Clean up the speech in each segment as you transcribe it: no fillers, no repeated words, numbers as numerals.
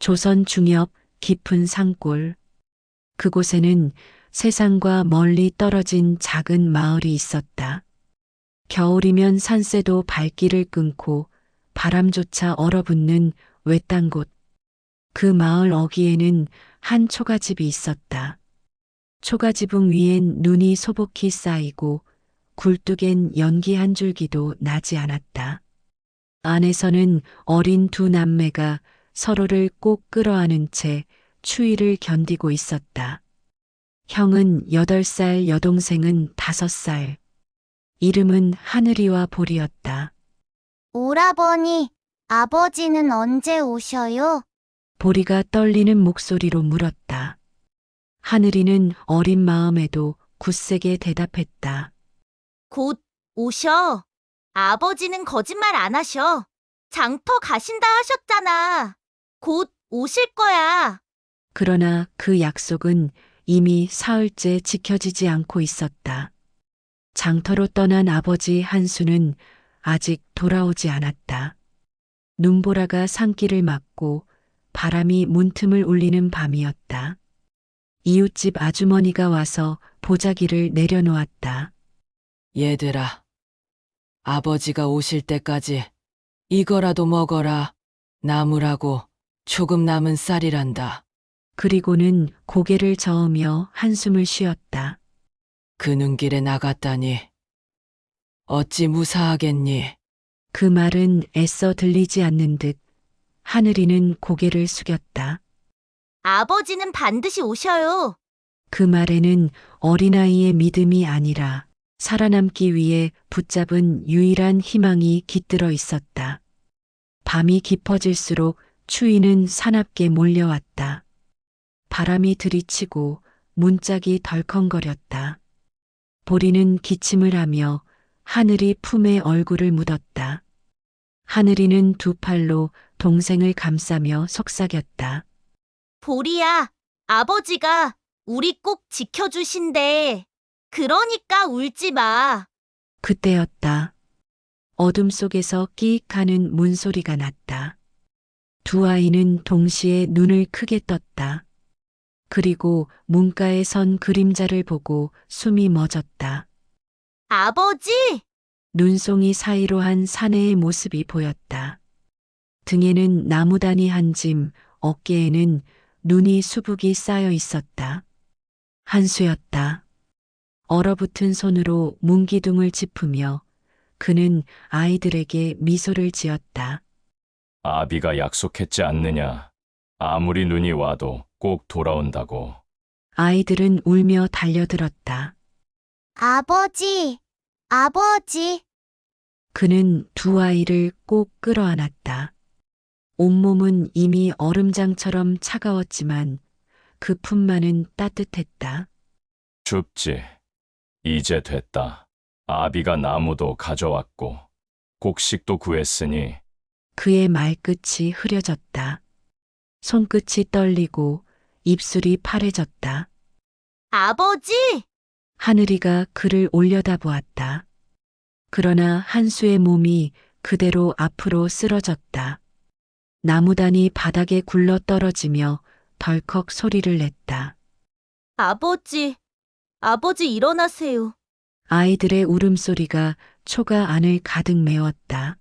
조선 중엽 깊은 산골. 그곳에는 세상과 멀리 떨어진 작은 마을이 있었다. 겨울이면 산새도 발길을 끊고 바람조차 얼어붙는 외딴 곳. 그 마을 어귀에는 한 초가집이 있었다. 초가지붕 위엔 눈이 소복히 쌓이고 굴뚝엔 연기 한 줄기도 나지 않았다. 안에서는 어린 두 남매가 서로를 꼭 끌어안은 채 추위를 견디고 있었다. 형은 8살, 여동생은 5살. 이름은 하늘이와 보리였다. 오라버니, 아버지는 언제 오셔요? 보리가 떨리는 목소리로 물었다. 하늘이는 어린 마음에도 굳세게 대답했다. 곧 오셔. 아버지는 거짓말 안 하셔. 장터 가신다 하셨잖아. 곧 오실 거야. 그러나 그 약속은 이미 사흘째 지켜지지 않고 있었다. 장터로 떠난 아버지 한수는 아직 돌아오지 않았다. 눈보라가 산길을 막고 바람이 문틈을 울리는 밤이었다. 이웃집 아주머니가 와서 보자기를 내려놓았다. 얘들아, 아버지가 오실 때까지 이거라도 먹어라. 나무라고 조금 남은 쌀이란다. 그리고는 고개를 저으며 한숨을 쉬었다. 그 눈길에 나갔다니 어찌 무사하겠니? 그 말은 애써 들리지 않는 듯 하늘이는 고개를 숙였다. 아버지는 반드시 오셔요. 그 말에는 어린아이의 믿음이 아니라 살아남기 위해 붙잡은 유일한 희망이 깃들어 있었다. 밤이 깊어질수록 추위는 사납게 몰려왔다. 바람이 들이치고 문짝이 덜컹거렸다. 보리는 기침을 하며 하늘이 품에 얼굴을 묻었다. 하늘이는 두 팔로 동생을 감싸며 속삭였다. 보리야, 아버지가 우리 꼭 지켜주신대. 그러니까 울지 마. 그때였다. 어둠 속에서 끼익하는 문소리가 났다. 두 아이는 동시에 눈을 크게 떴다. 그리고 문가에 선 그림자를 보고 숨이 멎었다. 아버지! 눈송이 사이로 한 사내의 모습이 보였다. 등에는 나무다니 한 짐, 어깨에는 눈이 수북이 쌓여 있었다. 한수였다. 얼어붙은 손으로 문기둥을 짚으며 그는 아이들에게 미소를 지었다. 아비가 약속했지 않느냐. 아무리 눈이 와도 꼭 돌아온다고. 아이들은 울며 달려들었다. 아버지, 아버지. 그는 두 아이를 꼭 끌어안았다. 온몸은 이미 얼음장처럼 차가웠지만 그 품만은 따뜻했다. 춥지. 이제 됐다. 아비가 나무도 가져왔고 곡식도 구했으니 그의 말끝이 흐려졌다. 손끝이 떨리고 입술이 파래졌다. 아버지! 하늘이가 그를 올려다보았다. 그러나 한수의 몸이 그대로 앞으로 쓰러졌다. 나무단이 바닥에 굴러 떨어지며 덜컥 소리를 냈다. 아버지, 아버지 일어나세요. 아이들의 울음소리가 초가 안을 가득 메웠다.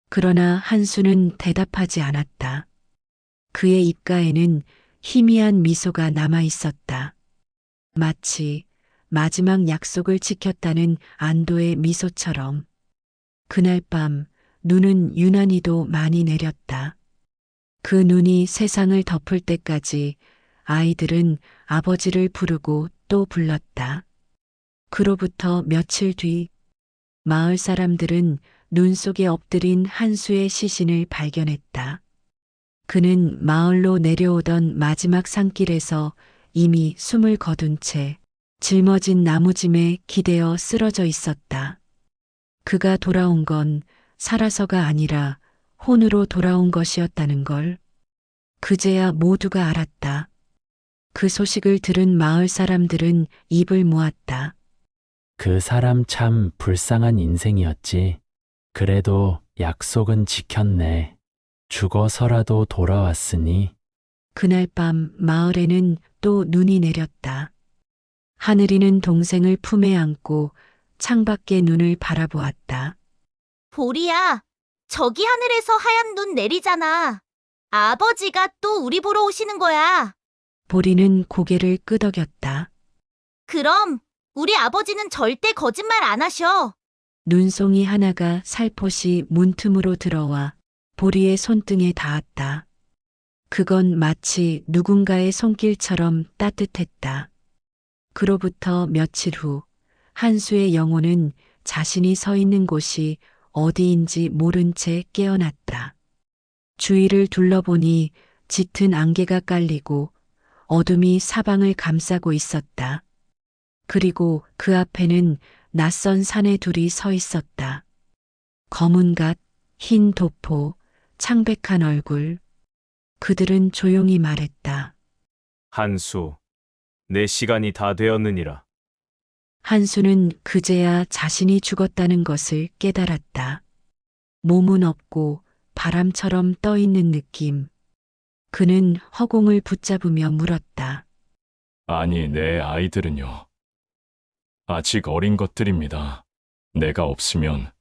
그러나 한수는 대답하지 않았다. 그의 입가에는 희미한 미소가 남아 있었다. 마치 마지막 약속을 지켰다는 안도의 미소처럼. 그날 밤 눈은 유난히도 많이 내렸다. 그 눈이 세상을 덮을 때까지 아이들은 아버지를 부르고 또 불렀다. 그로부터 며칠 뒤 마을 사람들은 눈 속에 엎드린 한수의 시신을 발견했다. 그는 마을로 내려오던 마지막 산길에서 이미 숨을 거둔 채 짊어진 나무짐에 기대어 쓰러져 있었다. 그가 돌아온 건 살아서가 아니라 혼으로 돌아온 것이었다는 걸 그제야 모두가 알았다. 그 소식을 들은 마을 사람들은 입을 모았다. 그 사람 참 불쌍한 인생이었지. 그래도 약속은 지켰네. 죽어서라도 돌아왔으니 그날 밤 마을에는 또 눈이 내렸다. 하늘이는 동생을 품에 안고 창밖에 눈을 바라보았다. 보리야, 저기 하늘에서 하얀 눈 내리잖아. 아버지가 또 우리 보러 오시는 거야. 보리는 고개를 끄덕였다. 그럼 우리 아버지는 절대 거짓말 안 하셔. 눈송이 하나가 살포시 문틈으로 들어와 보리의 손등에 닿았다. 그건 마치 누군가의 손길처럼 따뜻했다. 그로부터 며칠 후 한수의 영혼은 자신이 서 있는 곳이 어디인지 모른 채 깨어났다. 주위를 둘러보니 짙은 안개가 깔리고 어둠이 사방을 감싸고 있었다. 그리고 그 앞에는 낯선 사내 둘이 서 있었다. 검은 갓, 흰 도포, 창백한 얼굴. 그들은 조용히 말했다. 한수, 내 시간이 다 되었느니라. 한수는 그제야 자신이 죽었다는 것을 깨달았다. 몸은 없고 바람처럼 떠 있는 느낌. 그는 허공을 붙잡으며 물었다. 아니, 내 아이들은요. 아직 어린 것들입니다. 내가 없으면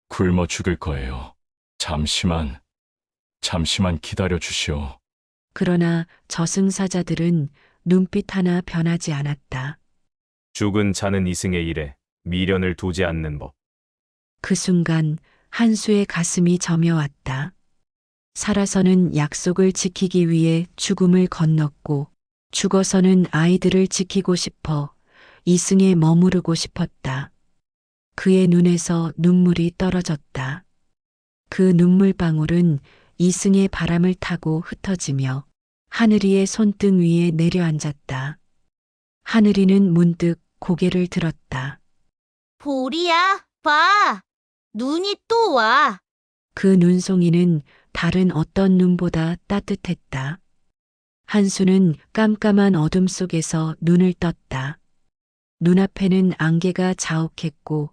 굶어 죽을 거예요. 잠시만 기다려 주시오. 그러나 저승사자들은 눈빛 하나 변하지 않았다. 죽은 자는 이승의 일에 미련을 두지 않는 법. 그 순간 한수의 가슴이 저며왔다. 살아서는 약속을 지키기 위해 죽음을 건넜고 죽어서는 아이들을 지키고 싶어 이승에 머무르고 싶었다. 그의 눈에서 눈물이 떨어졌다. 그 눈물방울은 이승의 바람을 타고 흩어지며 하늘이의 손등 위에 내려앉았다. 하늘이는 문득 고개를 들었다. 보리야, 봐. 눈이 또 와. 그 눈송이는 다른 어떤 눈보다 따뜻했다. 한수는 깜깜한 어둠 속에서 눈을 떴다. 눈앞에는 안개가 자욱했고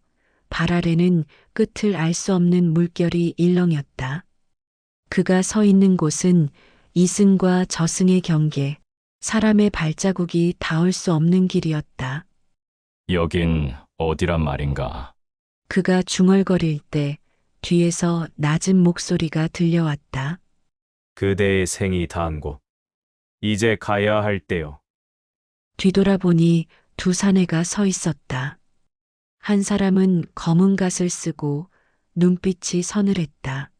발 아래는 끝을 알 수 없는 물결이 일렁였다. 그가 서 있는 곳은 이승과 저승의 경계, 사람의 발자국이 닿을 수 없는 길이었다. 여긴 어디란 말인가? 그가 중얼거릴 때 뒤에서 낮은 목소리가 들려왔다. 그대의 생이 다한 곳. 이제 가야 할 때요. 뒤돌아보니 두 사내가 서 있었다. 한 사람은 검은 갓을 쓰고 눈빛이 서늘했다.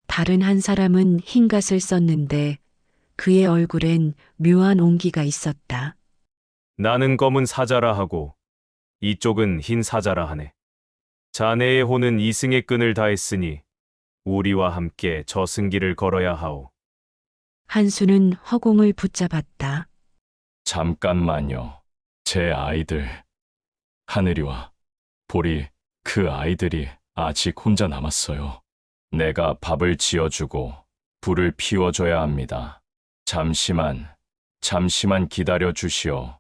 다른 한 사람은 흰 갓을 썼는데 그의 얼굴엔 묘한 온기가 있었다. 나는 검은 사자라 하고 이쪽은 흰 사자라 하네. 자네의 혼은 이승의 끈을 다했으니 우리와 함께 저승길을 걸어야 하오. 한수는 허공을 붙잡았다. 잠깐만요. 제 아이들. 하늘이와 보리, 그 아이들이 아직 혼자 남았어요. 내가 밥을 지어주고 불을 피워줘야 합니다. 잠시만 기다려 주시오.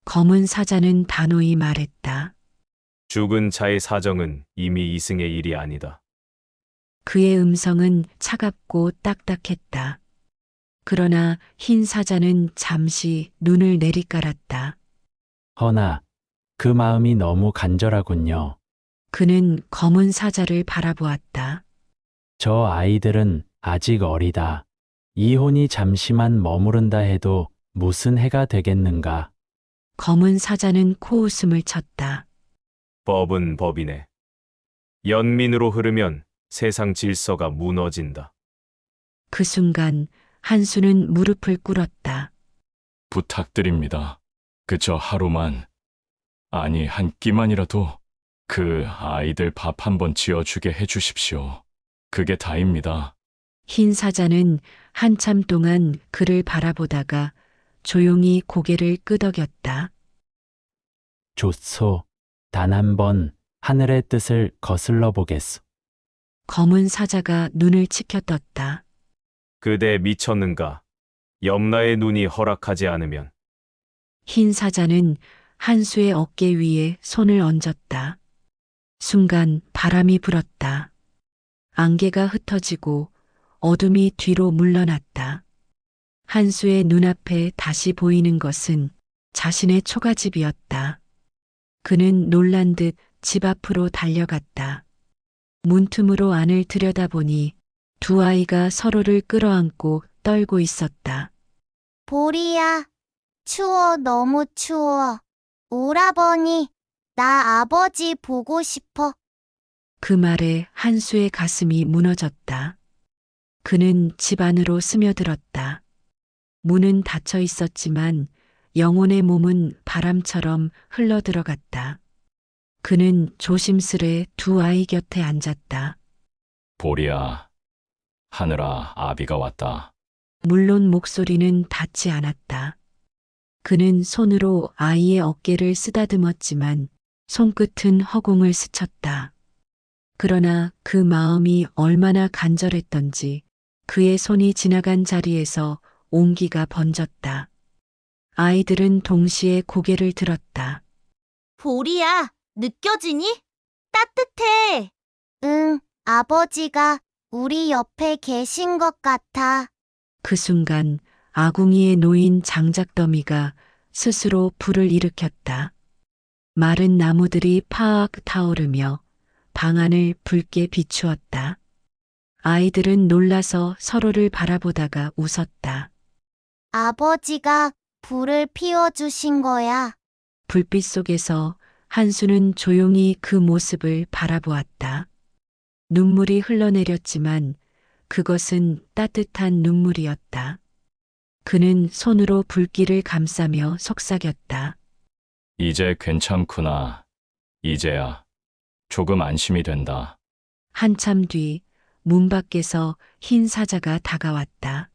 검은 사자는 단호히 말했다. 죽은 자의 사정은 이미 이승의 일이 아니다. 그의 음성은 차갑고 딱딱했다. 그러나 흰 사자는 잠시 눈을 내리깔았다. 허나 그 마음이 너무 간절하군요. 그는 검은 사자를 바라보았다. 저 아이들은 아직 어리다. 이 혼이 잠시만 머무른다 해도 무슨 해가 되겠는가. 검은 사자는 코웃음을 쳤다. 법은 법이네. 연민으로 흐르면 세상 질서가 무너진다. 그 순간 한수는 무릎을 꿇었다. 부탁드립니다. 그저 하루만, 아니 한 끼만이라도 그 아이들 밥 한번 지어주게 해주십시오. 그게 다입니다. 흰 사자는 한참 동안 그를 바라보다가 조용히 고개를 끄덕였다. 좋소. 단 한 번 하늘의 뜻을 거슬러 보겠소. 검은 사자가 눈을 치켜떴다. 그대 미쳤는가? 염라의 눈이 허락하지 않으면. 흰 사자는 한수의 어깨 위에 손을 얹었다. 순간 바람이 불었다. 안개가 흩어지고 어둠이 뒤로 물러났다. 한수의 눈앞에 다시 보이는 것은 자신의 초가집이었다. 그는 놀란 듯 집 앞으로 달려갔다. 문틈으로 안을 들여다보니 두 아이가 서로를 끌어안고 떨고 있었다. 보리야, 추워, 너무 추워. 오라버니, 나 아버지 보고 싶어. 그 말에 한수의 가슴이 무너졌다. 그는 집 안으로 스며들었다. 문은 닫혀 있었지만 영혼의 몸은 바람처럼 흘러들어갔다. 그는 조심스레 두 아이 곁에 앉았다. 보리야, 하늘아, 아비가 왔다. 물론 목소리는 닿지 않았다. 그는 손으로 아이의 어깨를 쓰다듬었지만 손끝은 허공을 스쳤다. 그러나 그 마음이 얼마나 간절했던지 그의 손이 지나간 자리에서 온기가 번졌다. 아이들은 동시에 고개를 들었다. 보리야, 느껴지니? 따뜻해. 응, 아버지가 우리 옆에 계신 것 같아. 그 순간 아궁이에 놓인 장작더미가 스스로 불을 일으켰다. 마른 나무들이 파악 타오르며 방 안을 붉게 비추었다. 아이들은 놀라서 서로를 바라보다가 웃었다. 아버지가 불을 피워주신 거야. 불빛 속에서 한수는 조용히 그 모습을 바라보았다. 눈물이 흘러내렸지만 그것은 따뜻한 눈물이었다. 그는 손으로 불길을 감싸며 속삭였다. 이제 괜찮구나. 이제야 조금 안심이 된다. 한참 뒤 문 밖에서 흰 사자가 다가왔다.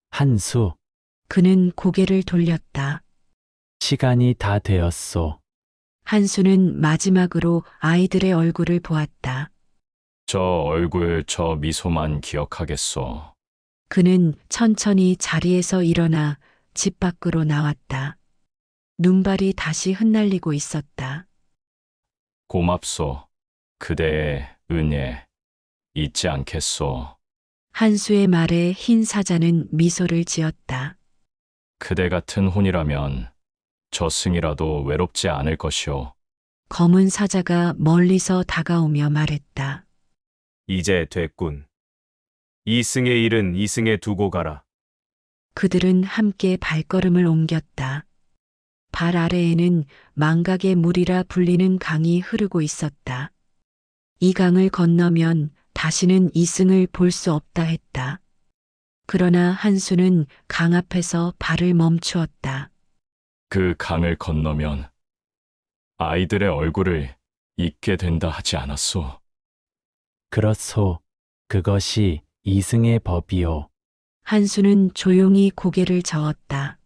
한수, 그는 고개를 돌렸다. 시간이 다 되었소. 한수는 마지막으로 아이들의 얼굴을 보았다. 저 얼굴, 저 미소만 기억하겠소. 그는 천천히 자리에서 일어나 집 밖으로 나왔다. 눈발이 다시 흩날리고 있었다. 고맙소. 그대의 은혜 잊지 않겠소. 한수의 말에 흰 사자는 미소를 지었다. 그대 같은 혼이라면 저승이라도 외롭지 않을 것이오. 검은 사자가 멀리서 다가오며 말했다. 이제 됐군. 이승의 일은 이승에 두고 가라. 그들은 함께 발걸음을 옮겼다. 발 아래에는 망각의 물이라 불리는 강이 흐르고 있었다. 이 강을 건너면 다시는 이승을 볼 수 없다 했다. 그러나 한수는 강 앞에서 발을 멈추었다. 그 강을 건너면 아이들의 얼굴을 잊게 된다 하지 않았소. 그렇소. 그것이 이승의 법이요. 한수는 조용히 고개를 저었다.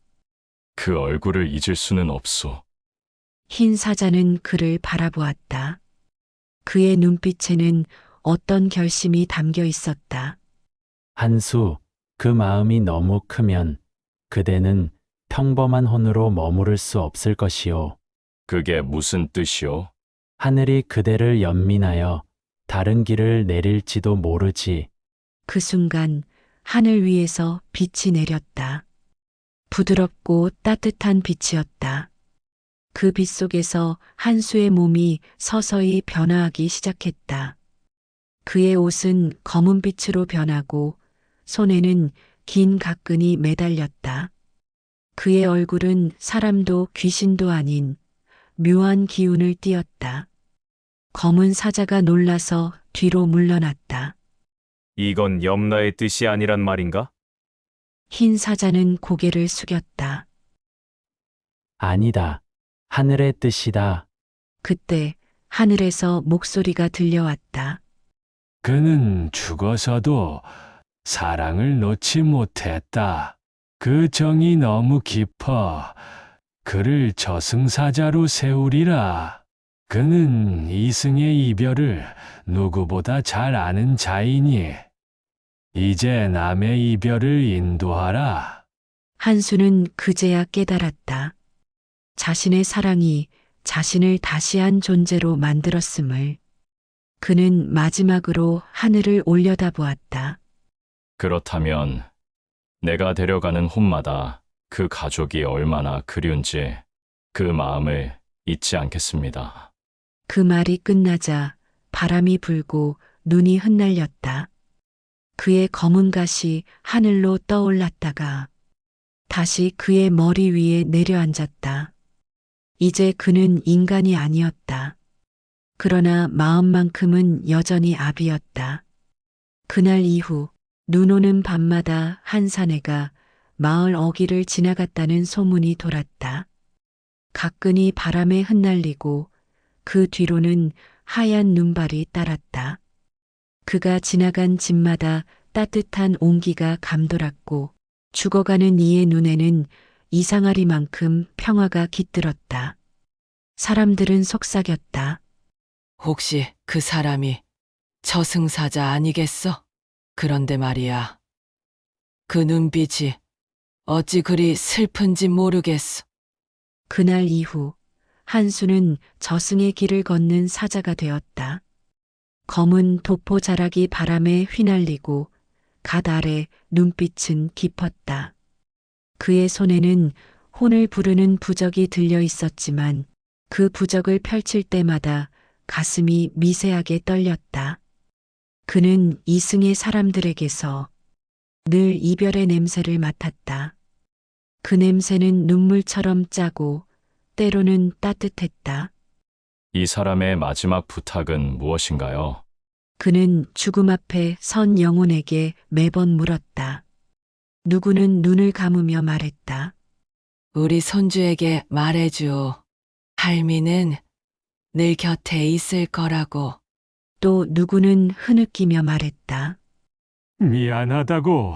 그 얼굴을 잊을 수는 없소. 흰 사자는 그를 바라보았다. 그의 눈빛에는 어떤 결심이 담겨 있었다. 한수, 그 마음이 너무 크면 그대는 평범한 혼으로 머무를 수 없을 것이요. 그게 무슨 뜻이오? 하늘이 그대를 연민하여 다른 길을 내릴지도 모르지. 그 순간 하늘 위에서 빛이 내렸다. 부드럽고 따뜻한 빛이었다. 그 빛 속에서 한수의 몸이 서서히 변화하기 시작했다. 그의 옷은 검은 빛으로 변하고 손에는 긴 각근이 매달렸다. 그의 얼굴은 사람도 귀신도 아닌 묘한 기운을 띠었다. 검은 사자가 놀라서 뒤로 물러났다. 이건 염라의 뜻이 아니란 말인가? 흰 사자는 고개를 숙였다. 아니다. 하늘의 뜻이다. 그때 하늘에서 목소리가 들려왔다. 그는 죽어서도 사랑을 놓지 못했다. 그 정이 너무 깊어 그를 저승사자로 세우리라. 그는 이승의 이별을 누구보다 잘 아는 자이니 이제 남의 이별을 인도하라. 한수는 그제야 깨달았다. 자신의 사랑이 자신을 다시한 존재로 만들었음을. 그는 마지막으로 하늘을 올려다보았다. 그렇다면 내가 데려가는 홈마다 그 가족이 얼마나 그리운지 그 마음을 잊지 않겠습니다. 그 말이 끝나자 바람이 불고 눈이 흩날렸다. 그의 검은 갓이 하늘로 떠올랐다가 다시 그의 머리 위에 내려앉았다. 이제 그는 인간이 아니었다. 그러나 마음만큼은 여전히 아비였다. 그날 이후 눈 오는 밤마다 한 사내가 마을 어귀를 지나갔다는 소문이 돌았다. 가끈이 바람에 흩날리고 그 뒤로는 하얀 눈발이 따랐다. 그가 지나간 집마다 따뜻한 온기가 감돌았고 죽어가는 이의 눈에는 이상하리만큼 평화가 깃들었다. 사람들은 속삭였다. 혹시 그 사람이 저승사자 아니겠어? 그런데 말이야. 그 눈빛이 어찌 그리 슬픈지 모르겠어. 그날 이후 한수는 저승의 길을 걷는 사자가 되었다. 검은 도포 자락이 바람에 휘날리고 갓 아래 눈빛은 깊었다. 그의 손에는 혼을 부르는 부적이 들려 있었지만 그 부적을 펼칠 때마다 가슴이 미세하게 떨렸다. 그는 이승의 사람들에게서 늘 이별의 냄새를 맡았다. 그 냄새는 눈물처럼 짜고 때로는 따뜻했다. 이 사람의 마지막 부탁은 무엇인가요? 그는 죽음 앞에 선 영혼에게 매번 물었다. 누구는 눈을 감으며 말했다. 우리 손주에게 말해줘. 할미는 늘 곁에 있을 거라고. 또 누구는 흐느끼며 말했다. 미안하다고.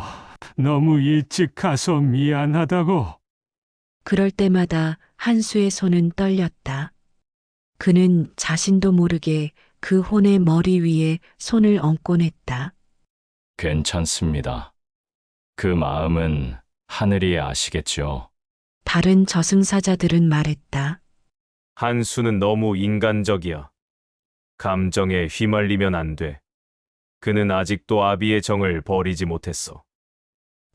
너무 일찍 가서 미안하다고. 그럴 때마다 한수의 손은 떨렸다. 그는 자신도 모르게 그 혼의 머리 위에 손을 얹곤 했다. 괜찮습니다. 그 마음은 하늘이 아시겠죠. 다른 저승사자들은 말했다. 한수는 너무 인간적이야. 감정에 휘말리면 안 돼. 그는 아직도 아비의 정을 버리지 못했어.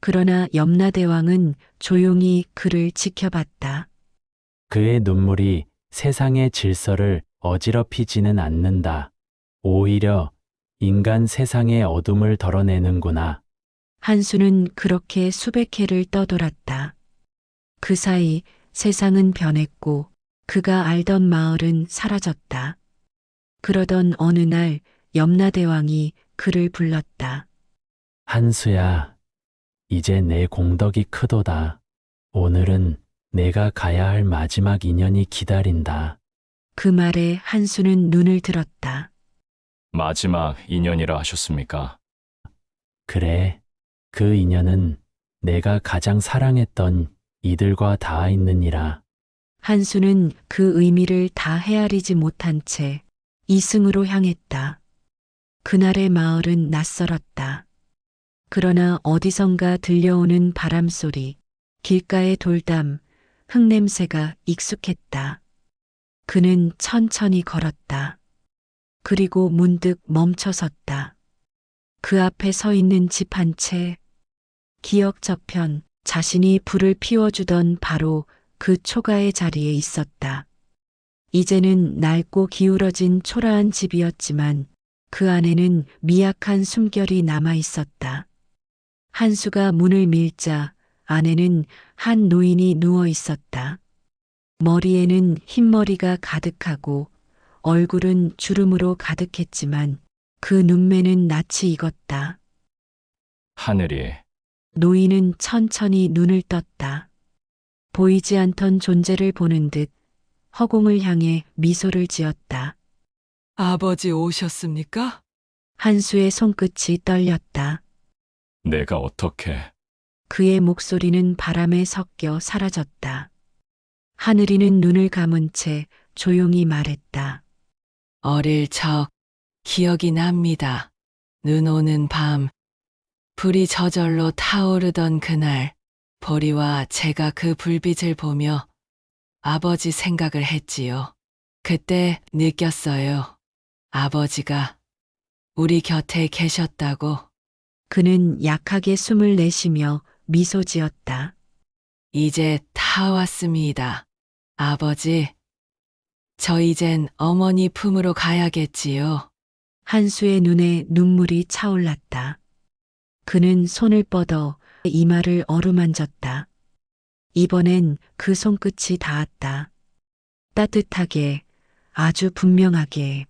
그러나 염라대왕은 조용히 그를 지켜봤다. 그의 눈물이 세상의 질서를 어지럽히지는 않는다. 오히려 인간 세상의 어둠을 덜어내는구나. 한수는 그렇게 수백 해를 떠돌았다. 그 사이 세상은 변했고 그가 알던 마을은 사라졌다. 그러던 어느 날 염라대왕이 그를 불렀다. 한수야, 이제 내 공덕이 크도다. 오늘은 내가 가야 할 마지막 인연이 기다린다. 그 말에 한수는 눈을 들었다. 마지막 인연이라 하셨습니까? 그래, 그 인연은 내가 가장 사랑했던 이들과 닿아 있느니라. 한수는 그 의미를 다 헤아리지 못한 채 이승으로 향했다. 그날의 마을은 낯설었다. 그러나 어디선가 들려오는 바람소리, 길가의 돌담, 흙냄새가 익숙했다. 그는 천천히 걸었다. 그리고 문득 멈춰섰다. 그 앞에 서 있는 집 한 채, 기억 저편, 자신이 불을 피워주던 바로 그 초가의 자리에 있었다. 이제는 낡고 기울어진 초라한 집이었지만 그 안에는 미약한 숨결이 남아 있었다. 한수가 문을 밀자 안에는 한 노인이 누워 있었다. 머리에는 흰머리가 가득하고 얼굴은 주름으로 가득했지만 그 눈매는 낯이 익었다. 하늘이 노인은 천천히 눈을 떴다. 보이지 않던 존재를 보는 듯 허공을 향해 미소를 지었다. 아버지 오셨습니까? 한수의 손끝이 떨렸다. 내가 어떻게 그의 목소리는 바람에 섞여 사라졌다. 하늘이는 눈을 감은 채 조용히 말했다. 어릴 적 기억이 납니다. 눈 오는 밤, 불이 저절로 타오르던 그날, 보리와 제가 그 불빛을 보며 아버지 생각을 했지요. 그때 느꼈어요. 아버지가 우리 곁에 계셨다고. 그는 약하게 숨을 내쉬며 미소 지었다. 이제 다 왔습니다. 아버지, 저 이젠 어머니 품으로 가야겠지요. 한수의 눈에 눈물이 차올랐다. 그는 손을 뻗어 이마를 어루만졌다. 이번엔 그 손끝이 닿았다. 따뜻하게, 아주 분명하게.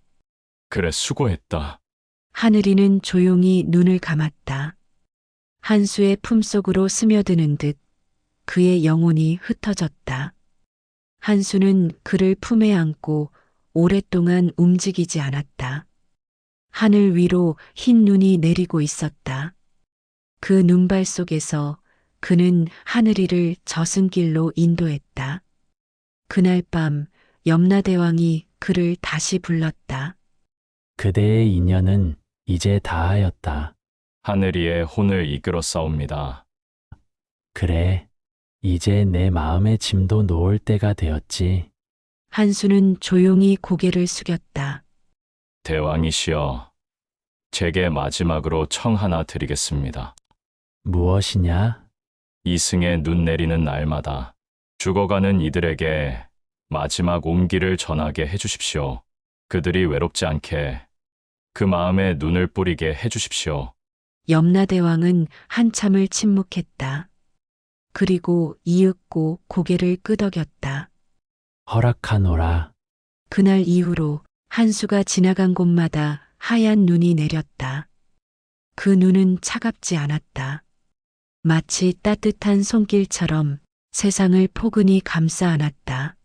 그래, 수고했다. 하늘이는 조용히 눈을 감았다. 한수의 품속으로 스며드는 듯 그의 영혼이 흩어졌다. 한수는 그를 품에 안고 오랫동안 움직이지 않았다. 하늘 위로 흰 눈이 내리고 있었다. 그 눈발 속에서 그는 하늘이를 저승길로 인도했다. 그날 밤 염라대왕이 그를 다시 불렀다. 그대의 인연은 이제 다하였다. 하늘이의 혼을 이끌어 싸웁니다. 그래, 이제 내 마음의 짐도 놓을 때가 되었지. 한수는 조용히 고개를 숙였다. 대왕이시여, 제게 마지막으로 청 하나 드리겠습니다. 무엇이냐? 이승에 눈 내리는 날마다 죽어가는 이들에게 마지막 옹기를 전하게 해주십시오. 그들이 외롭지 않게 그 마음에 눈을 뿌리게 해주십시오. 염라대왕은 한참을 침묵했다. 그리고 이윽고 고개를 끄덕였다. 허락하노라. 그날 이후로 한수가 지나간 곳마다 하얀 눈이 내렸다. 그 눈은 차갑지 않았다. 마치 따뜻한 손길처럼 세상을 포근히 감싸 안았다.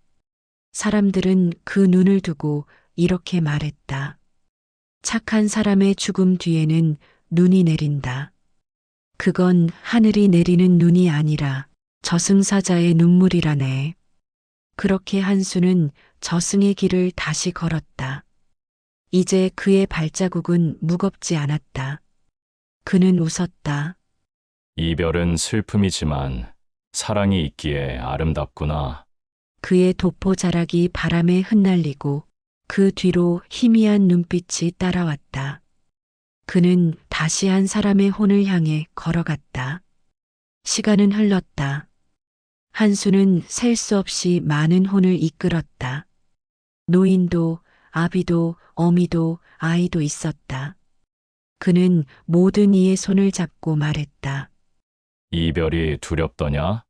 사람들은 그 눈을 두고 이렇게 말했다. 착한 사람의 죽음 뒤에는 눈이 내린다. 그건 하늘이 내리는 눈이 아니라 저승사자의 눈물이라네. 그렇게 한수는 저승의 길을 다시 걸었다. 이제 그의 발자국은 무겁지 않았다. 그는 웃었다. 이별은 슬픔이지만 사랑이 있기에 아름답구나. 그의 도포자락이 바람에 흩날리고 그 뒤로 희미한 눈빛이 따라왔다. 그는 다시 한 사람의 혼을 향해 걸어갔다. 시간은 흘렀다. 한수는 셀 수 없이 많은 혼을 이끌었다. 노인도, 아비도, 어미도, 아이도 있었다. 그는 모든 이의 손을 잡고 말했다. 이별이 두렵더냐?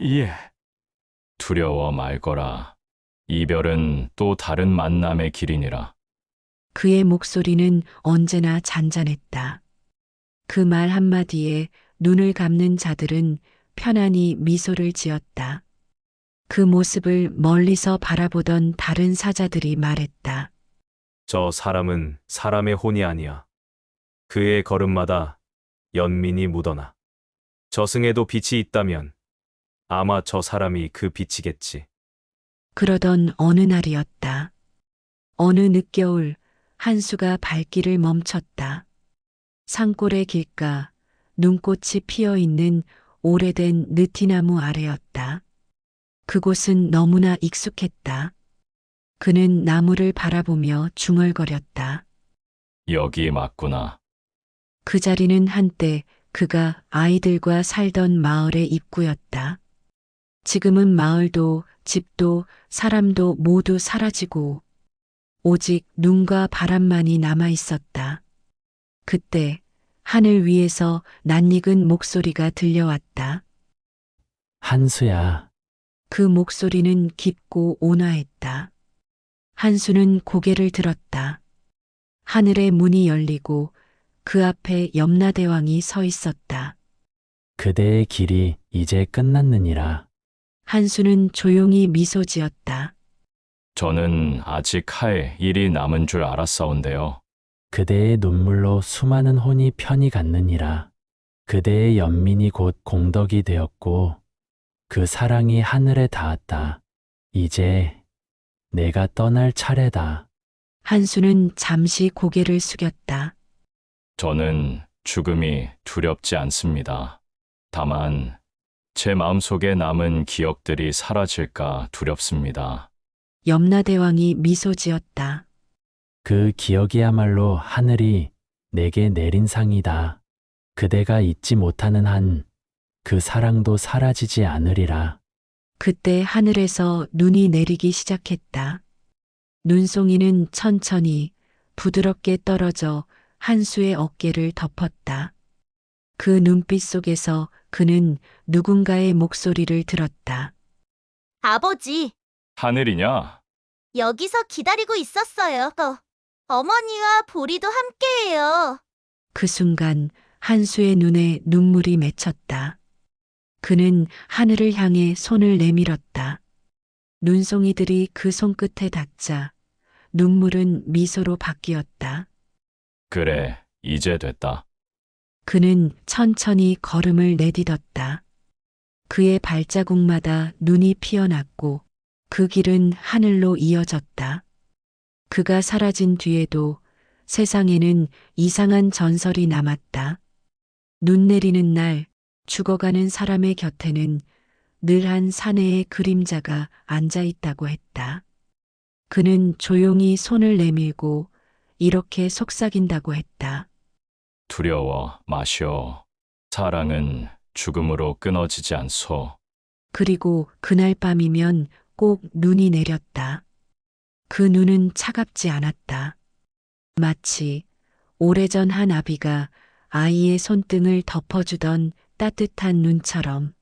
예, 두려워 말거라. 이별은 또 다른 만남의 길이니라. 그의 목소리는 언제나 잔잔했다. 그 말 한마디에 눈을 감는 자들은 편안히 미소를 지었다. 그 모습을 멀리서 바라보던 다른 사자들이 말했다. 저 사람은 사람의 혼이 아니야. 그의 걸음마다 연민이 묻어나. 저승에도 빛이 있다면 아마 저 사람이 그 빛이겠지. 그러던 어느 날이었다. 어느 늦겨울 한수가 발길을 멈췄다. 산골의 길가 눈꽃이 피어 있는 오래된 느티나무 아래였다. 그곳은 너무나 익숙했다. 그는 나무를 바라보며 중얼거렸다. 여기 맞구나. 그 자리는 한때 그가 아이들과 살던 마을의 입구였다. 지금은 마을도 집도 사람도 모두 사라지고 오직 눈과 바람만이 남아 있었다. 그때 하늘 위에서 낯익은 목소리가 들려왔다. 한수야, 그 목소리는 깊고 온화했다. 한수는 고개를 들었다. 하늘의 문이 열리고 그 앞에 염라대왕이 서 있었다. 그대의 길이 이제 끝났느니라. 한수는 조용히 미소 지었다. 저는 아직 할 일이 남은 줄 알았사온데요. 그대의 눈물로 수많은 혼이 편히 갔느니라. 그대의 연민이 곧 공덕이 되었고 그 사랑이 하늘에 닿았다. 이제 내가 떠날 차례다. 한수는 잠시 고개를 숙였다. 저는 죽음이 두렵지 않습니다. 다만 제 마음속에 남은 기억들이 사라질까 두렵습니다. 염라대왕이 미소 지었다. 그 기억이야말로 하늘이 내게 내린 상이다. 그대가 잊지 못하는 한 그 사랑도 사라지지 않으리라. 그때 하늘에서 눈이 내리기 시작했다. 눈송이는 천천히 부드럽게 떨어져 한수의 어깨를 덮었다. 그 눈빛 속에서 그는 누군가의 목소리를 들었다. 아버지, 하늘이냐? 여기서 기다리고 있었어요. 어머니와 보리도 함께해요. 그 순간 한수의 눈에 눈물이 맺혔다. 그는 하늘을 향해 손을 내밀었다. 눈송이들이 그 손끝에 닿자 눈물은 미소로 바뀌었다. 그래, 이제 됐다. 그는 천천히 걸음을 내딛었다. 그의 발자국마다 눈이 피어났고 그 길은 하늘로 이어졌다. 그가 사라진 뒤에도 세상에는 이상한 전설이 남았다. 눈 내리는 날 죽어가는 사람의 곁에는 늘 한 사내의 그림자가 앉아 있다고 했다. 그는 조용히 손을 내밀고 이렇게 속삭인다고 했다. 두려워 마시오. 사랑은 죽음으로 끊어지지 않소. 그리고 그날 밤이면 꼭 눈이 내렸다. 그 눈은 차갑지 않았다. 마치 오래전 한 아비가 아이의 손등을 덮어주던 따뜻한 눈처럼.